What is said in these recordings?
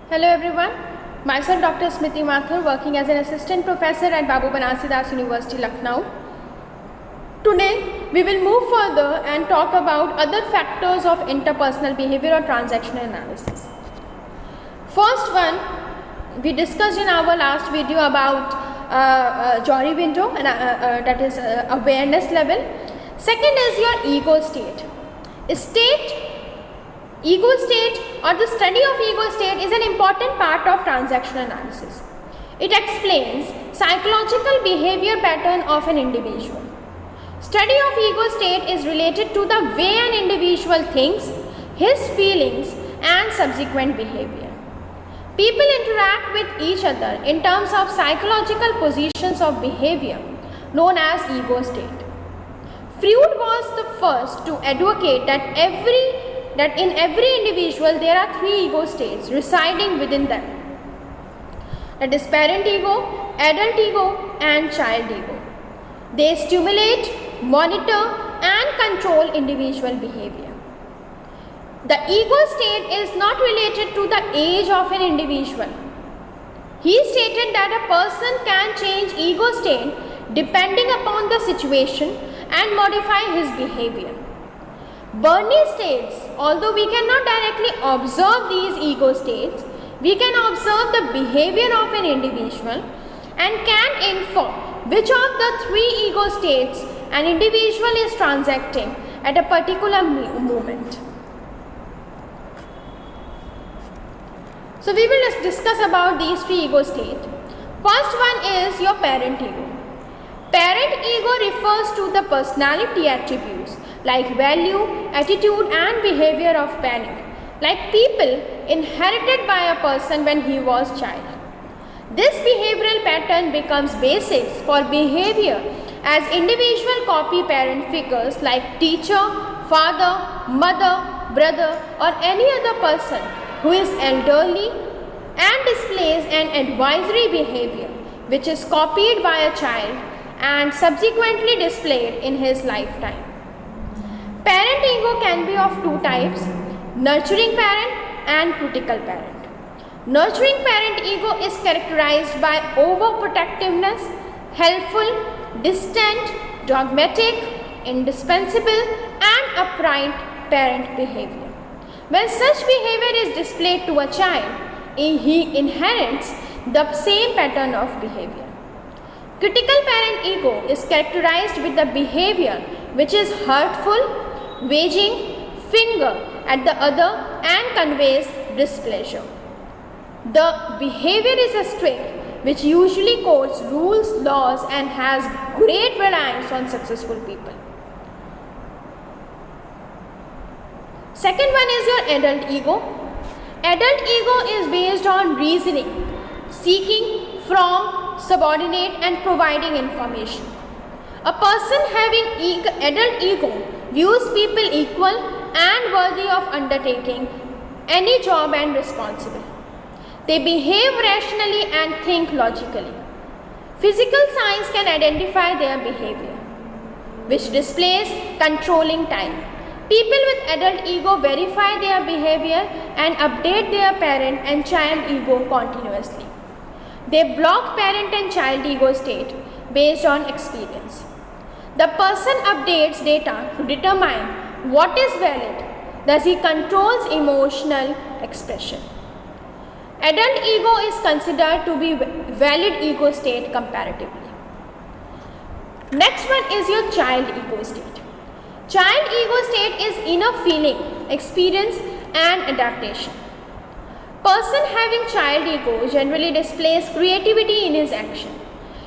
Hello everyone, myself Dr. Smriti Mathur, working as an assistant professor at Babu Banasidas University, Lucknow. Today we will move further and talk about other factors of interpersonal behavior or transactional analysis. First one, we discussed in our last video about Jory window, and that is awareness level. Second is your ego state. Ego state or the study of ego state is an important part of transactional analysis. It explains psychological behavior pattern of an individual. Study of ego state is related to the way an individual thinks, his feelings and subsequent behavior. People interact with each other in terms of psychological positions of behavior known as ego state. Freud was the first to advocate that in every individual there are three ego states residing within them. That is parent ego, adult ego and child ego. They stimulate, monitor and control individual behavior. The ego state is not related to the age of an individual. He stated that a person can change ego state depending upon the situation and modify his behavior. Bernie states, although we cannot directly observe these ego states, we can observe the behavior of an individual and can infer which of the three ego states an individual is transacting at a particular moment. So we will discuss about these three ego states. First one is your parent ego. Parent ego refers to the personality attributes like value, attitude and behavior of parent, like people inherited by a person when he was child. This behavioral pattern becomes basis for behavior as individual copy parent figures like teacher, father, mother, brother or any other person who is elderly and displays an advisory behavior which is copied by a child and subsequently displayed in his lifetime. Parent ego can be of two types, nurturing parent and critical parent. Nurturing parent ego is characterized by overprotectiveness, helpful, distant, dogmatic, indispensable and upright parent behavior. When such behavior is displayed to a child, he inherits the same pattern of behavior. Critical parent ego is characterized with the behavior which is hurtful, waging finger at the other and conveys displeasure. The behavior is a strict which usually quotes rules, laws and has great reliance on successful people. Second one is your adult ego. Adult ego is based on reasoning, seeking from, subordinate and providing information. A person having adult ego views people equal and worthy of undertaking any job and responsible. They behave rationally and think logically. Physical science can identify their behavior, which displays controlling type. People with adult ego verify their behavior and update their parent and child ego continuously. They block parent and child ego state based on experience. The person updates data to determine what is valid, thus he controls emotional expression. Adult ego is considered to be valid ego state comparatively. Next one is your child ego state. Child ego state is inner feeling, experience and adaptation. Person having child ego generally displays creativity in his action.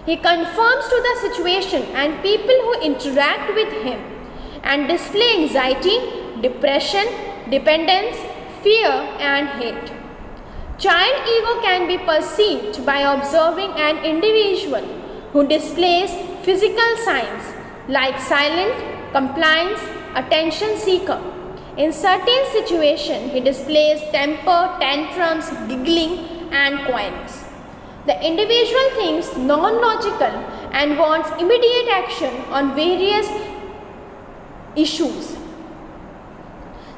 He conforms to the situation and people who interact with him and display anxiety, depression, dependence, fear and hate. Child ego can be perceived by observing an individual who displays physical signs like silent, compliance, attention seeker. In certain situations, he displays temper, tantrums, giggling and coyness. The individual thinks non-logical and wants immediate action on various issues.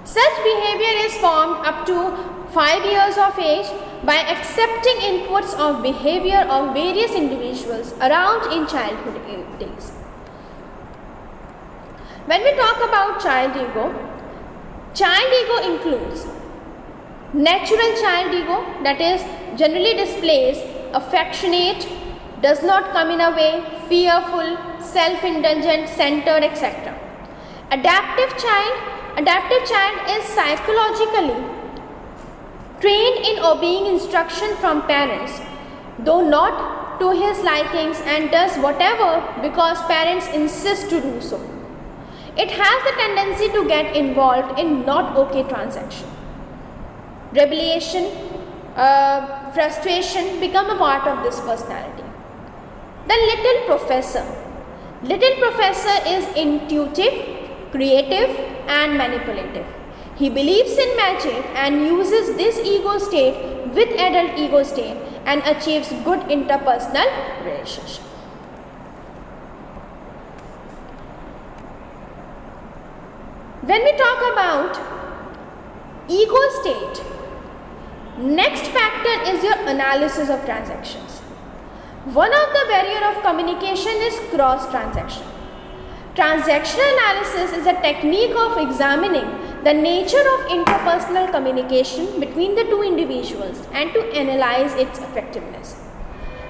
Such behavior is formed up to 5 years of age by accepting inputs of behavior of various individuals around in childhood days. When we talk about child ego includes natural child ego, that is generally displays affectionate, does not come in a way, fearful, self-indulgent, centered, etc. Adaptive child is psychologically trained in obeying instruction from parents, though not to his likings, and does whatever because parents insist to do so. It has the tendency to get involved in not okay transactions. Rebellion, frustration become a part of this personality. The little professor. Little professor is intuitive, creative, and manipulative. He believes in magic and uses this ego state with adult ego state and achieves good interpersonal relationship. When we talk about ego state, next factor is your analysis of transactions. One of the barrier of communication is cross transaction. Transactional analysis is a technique of examining the nature of interpersonal communication between the two individuals and to analyze its effectiveness.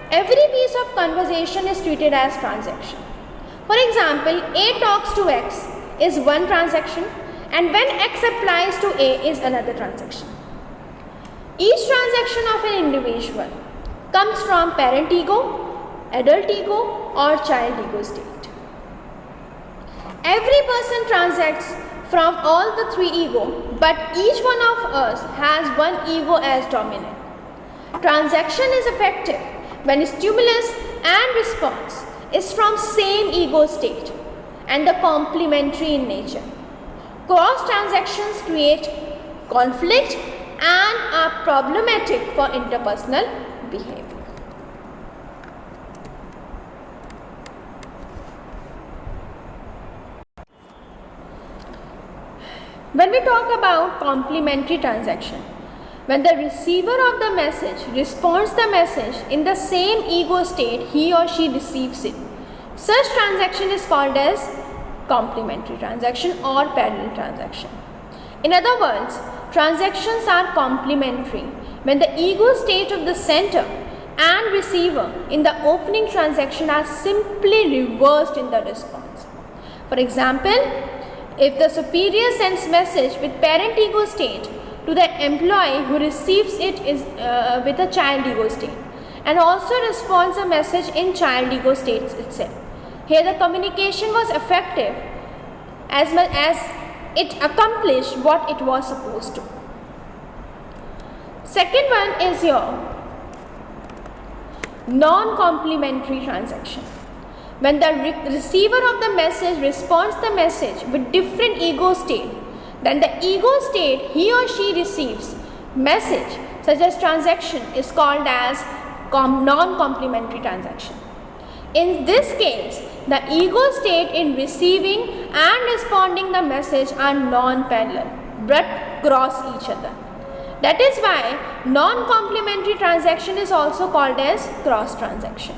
Every piece of conversation is treated as transaction. For example, A talks to X is one transaction, and when X applies to A is another transaction. Each transaction of an individual comes from parent ego, adult ego, or child ego state. Every person transacts from all the three ego, but each one of us has one ego as dominant. Transaction is effective when stimulus and response is from same ego state and the complementary in nature. Cross transactions create conflict and are problematic for interpersonal behavior. When we talk about complementary transaction, when the receiver of the message responds the message in the same ego state he or she receives it, such transaction is called as complementary transaction or parallel transaction. In other words, transactions are complementary when the ego state of the sender and receiver in the opening transaction are simply reversed in the response. For example, if the superior sends message with parent ego state to the employee who receives it is with a child ego state and also responds a message in child ego state itself. Here the communication was effective as much as it accomplished what it was supposed to. Second one is your non-complementary transaction. When the receiver of the message responds the message with different ego state than the ego state he or she receives, message such as transaction is called as non-complementary transaction. In this case, the ego state in receiving and responding the message are non-parallel but cross each other. That is why non-complementary transaction is also called as cross transaction.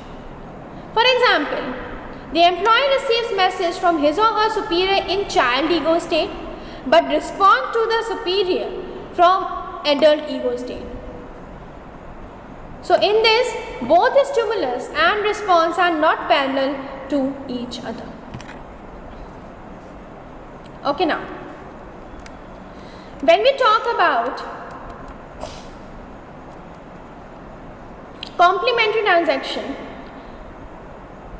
For example, the employee receives message from his or her superior in child ego state but respond to the superior from adult ego state. So in this, both stimulus and response are not parallel to each other. Okay, now when we talk about complementary transaction,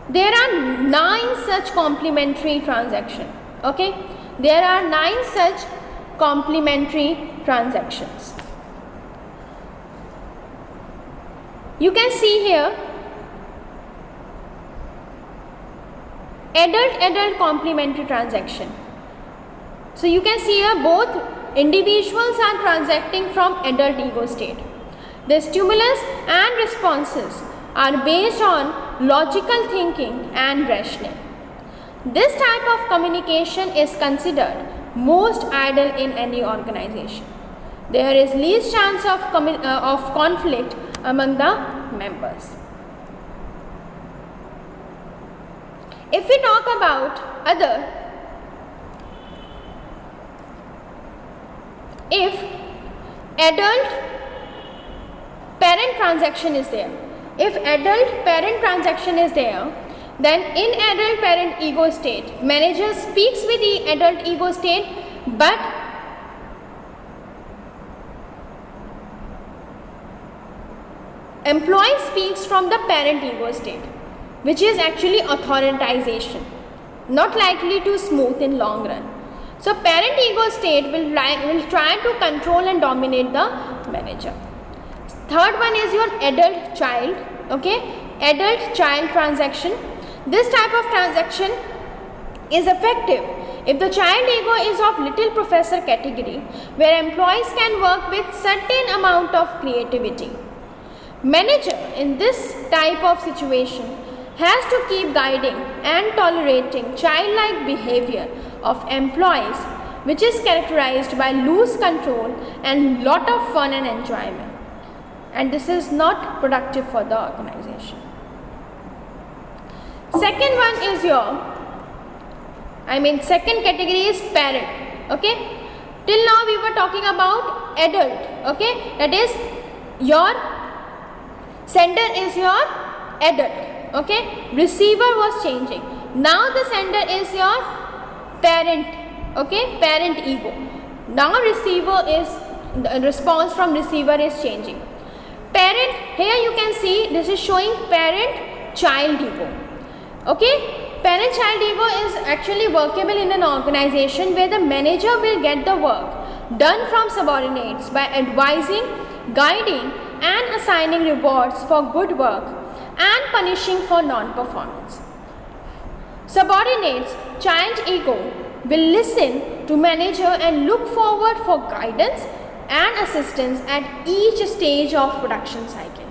there are 9 such complementary transactions. Okay, there are 9 such complementary transactions. You can see here adult complementary transaction. So you can see here both individuals are transacting from adult ego state. The stimulus and responses are based on logical thinking and rationing. This type of communication is considered most ideal in any organization. there is least chance of conflict among the members. If we talk about other, if adult parent transaction is there, if adult parent transaction is there, then in adult parent ego state, manager speaks with the adult ego state, but employee speaks from the parent ego state, which is actually authoritization, not likely to smooth in long run. So parent ego state will try to control and dominate the manager. Third one is your adult child, okay, adult child transaction. This type of transaction is effective if the child ego is of little professor category, where employees can work with certain amount of creativity. Manager in this type of situation has to keep guiding and tolerating childlike behavior of employees, which is characterized by loose control and lot of fun and enjoyment, and this is not productive for the organization. Second one is second category is parent, okay. Till now we were talking about adult, okay, that is your sender is your adult, okay, receiver was changing. Now the sender is your parent, okay, parent ego. Now receiver is, the response from receiver is changing. Parent, here you can see this is showing parent child ego, okay. Parent child ego is actually workable in an organization where the manager will get the work done from subordinates by advising, guiding and assigning rewards for good work and punishing for non-performance. Subordinates child ego will listen to manager and look forward for guidance and assistance at each stage of production cycle.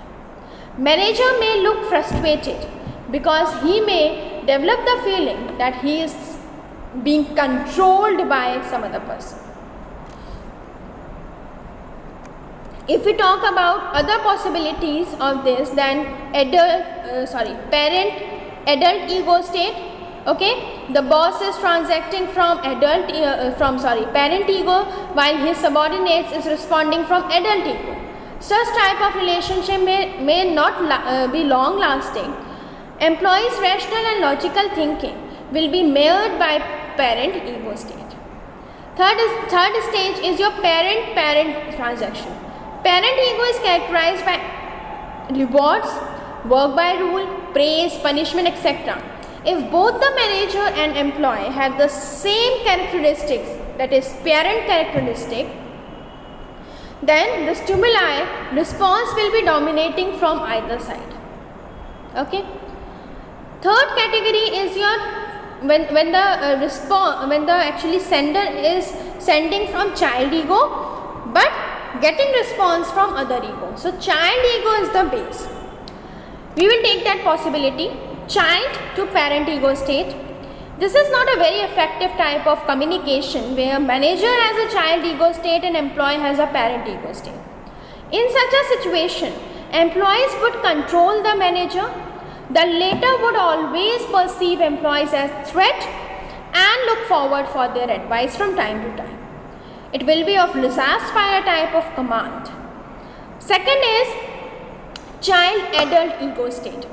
Manager may look frustrated because he may develop the feeling that he is being controlled by some other person. If we talk about other possibilities of this, then parent adult ego state, okay, the boss is transacting from parent ego while his subordinates is responding from adult ego. Such type of relationship may not be long lasting. Employees' rational and logical thinking will be marred by parent ego state. Third stage is your parent transaction. Parent ego is characterized by rewards, work by rule, praise, punishment, etc. If both the manager and employee have the same characteristics, that is parent characteristic, then the stimuli response will be dominating from either side, okay. Third category is your when the actually sender is sending from child ego but getting response from other ego. So child ego is the base. We will take that possibility, child to parent ego state. This is not a very effective type of communication where manager has a child ego state and employee has a parent ego state. In such a situation, employees would control the manager. The latter would always perceive employees as threat and look forward for their advice from time to time. It will be of laissez-faire type of command. Second is child adult ego state.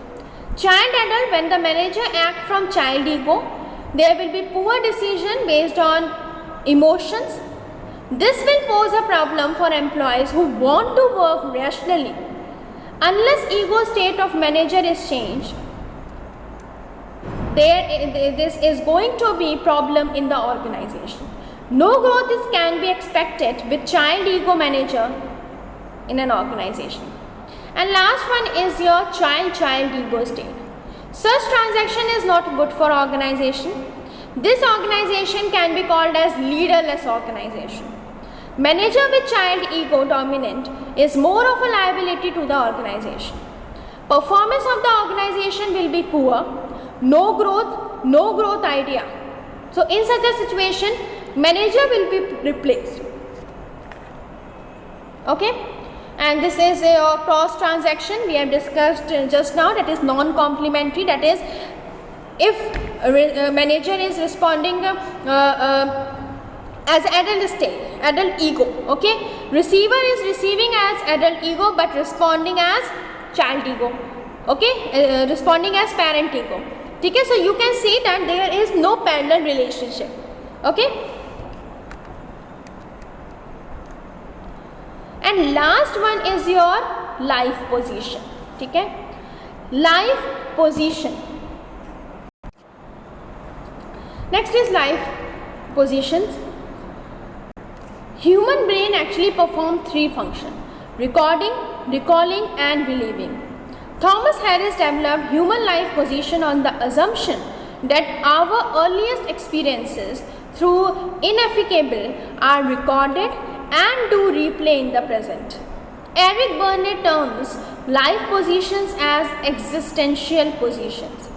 Child adult, when the manager acts from child ego, there will be poor decision based on emotions. This will pose a problem for employees who want to work rationally. Unless ego state of manager is changed, this is going to be problem in the organization. No growth can be expected with child ego manager in an organization. And last one is your child ego state. Such transaction is not good for organization. This organization can be called as leaderless organization. Manager with child ego dominant is more of a liability to the organization. Performance of the organization will be poor, no growth idea. So in such a situation, manager will be replaced. Okay, and this is a cross transaction we have discussed just now, that is non-complementary, that is if manager is responding as adult state, adult ego, okay, receiver is receiving as adult ego but responding as child ego, okay, responding as parent ego. Okay, so you can see that there is no parallel relationship. Okay, and last one is your life position. Okay, life position. Next is life positions. Human brain actually performs three functions: recording, recalling and relieving. Thomas Harris developed human life position on the assumption that our earliest experiences through ineffable are recorded and do replay in the present. Eric Berne terms life positions as existential positions.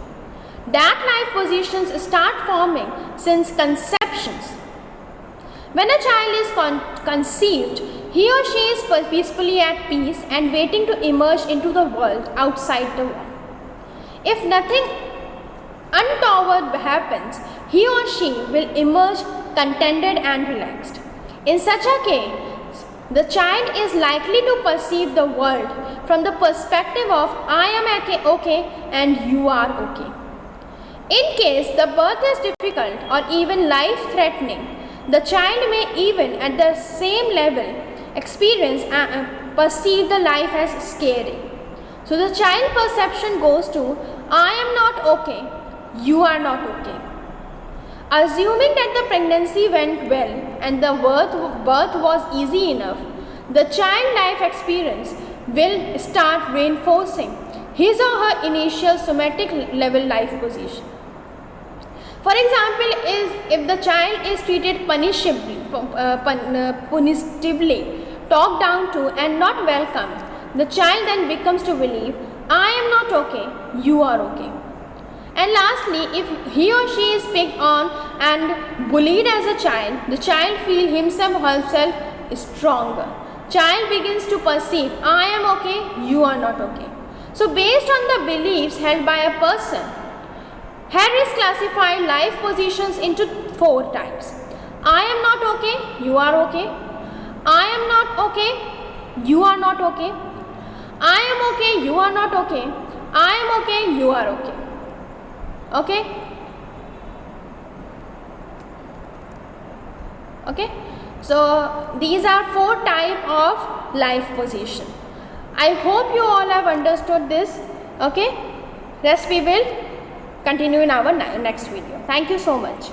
That life positions start forming since conceptions. When a child is conceived, he or she is peacefully at peace and waiting to emerge into the world outside the womb. If nothing untoward happens, he or she will emerge contented and relaxed. In such a case, the child is likely to perceive the world from the perspective of I am okay and you are okay. In case the birth is difficult or even life-threatening, the child may even at the same level experience and perceive the life as scary. So the child perception goes to I am not okay, you are not okay. Assuming that the pregnancy went well and the birth was easy enough, the child life experience will start reinforcing his or her initial somatic level life position. For example, if the child is treated punitively, talked down to and not welcomed, the child then becomes to believe, I am not okay, you are okay. And lastly, if he or she is picked on and bullied as a child, the child feels himself or herself is stronger. Child begins to perceive, I am okay, you are not okay. So based on the beliefs held by a person, Harris classified life positions into 4 types. I am not okay, you are okay. I am not okay, you are not okay. I am okay, you are not okay. I am okay, you are okay. Okay? Okay? So these are 4 types of life position. I hope you all have understood this. Okay? Rest we will continue in our next video. Thank you so much.